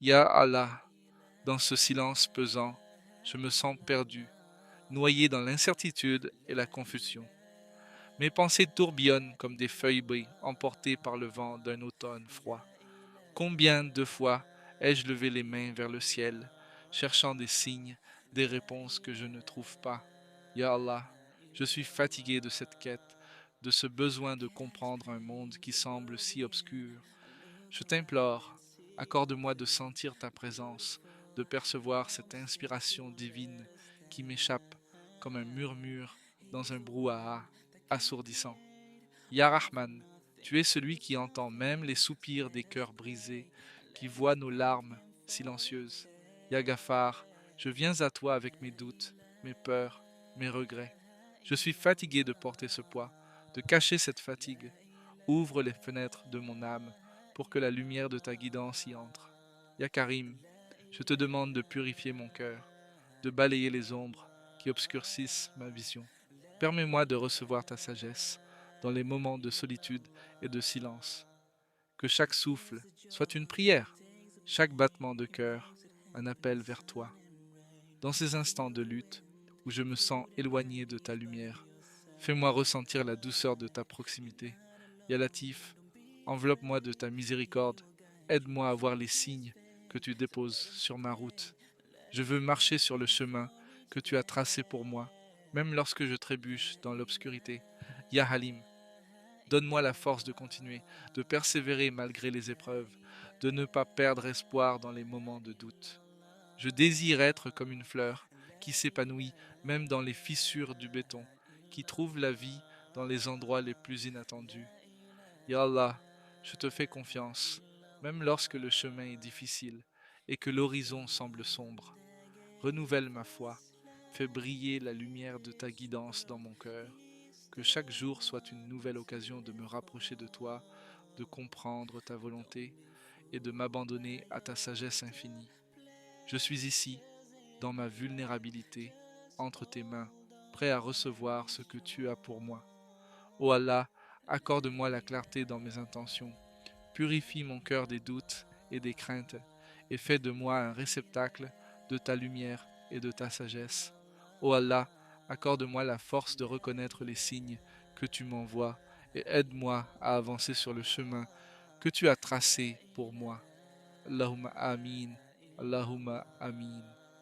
Ya Allah, dans ce silence pesant, je me sens perdu, noyé dans l'incertitude et la confusion. Mes pensées tourbillonnent comme des feuilles bris emportées par le vent d'un automne froid. Combien de fois ai-je levé les mains vers le ciel, cherchant des signes, des réponses que je ne trouve pas. Ya Allah, je suis fatigué de cette quête, de ce besoin de comprendre un monde qui semble si obscur. Je t'implore, accorde-moi de sentir ta présence, de percevoir cette inspiration divine qui m'échappe comme un murmure dans un brouhaha assourdissant. Ya Rahman, tu es celui qui entend même les soupirs des cœurs brisés, qui voit nos larmes silencieuses. Ya Ghaffar, je viens à toi avec mes doutes, mes peurs, mes regrets. Je suis fatigué de porter ce poids, de cacher cette fatigue. Ouvre les fenêtres de mon âme pour que la lumière de ta guidance y entre. Ya Karim, je te demande de purifier mon cœur, de balayer les ombres qui obscurcissent ma vision. Permets-moi de recevoir ta sagesse dans les moments de solitude et de silence. Que chaque souffle soit une prière, chaque battement de cœur un appel vers toi. Dans ces instants de lutte où je me sens éloigné de ta lumière, fais-moi ressentir la douceur de ta proximité. Ya Latif, enveloppe-moi de ta miséricorde, aide-moi à voir les signes que tu déposes sur ma route. Je veux marcher sur le chemin que tu as tracé pour moi, même lorsque je trébuche dans l'obscurité. Ya Halim, donne-moi la force de continuer, de persévérer malgré les épreuves, de ne pas perdre espoir dans les moments de doute. Je désire être comme une fleur qui s'épanouit même dans les fissures du béton, qui trouve la vie dans les endroits les plus inattendus. Ya Allah, je te fais confiance, même lorsque le chemin est difficile et que l'horizon semble sombre. Renouvelle ma foi, fais briller la lumière de ta guidance dans mon cœur, que chaque jour soit une nouvelle occasion de me rapprocher de toi, de comprendre ta volonté et de m'abandonner à ta sagesse infinie. Je suis ici, dans ma vulnérabilité, entre tes mains, prêt à recevoir ce que tu as pour moi. Ô Allah, accorde-moi la clarté dans mes intentions, purifie mon cœur des doutes et des craintes, et fais de moi un réceptacle de ta lumière et de ta sagesse. Ô Allah, accorde-moi la force de reconnaître les signes que tu m'envoies, et aide-moi à avancer sur le chemin que tu as tracé pour moi. Allahumma amin, Allahumma amin.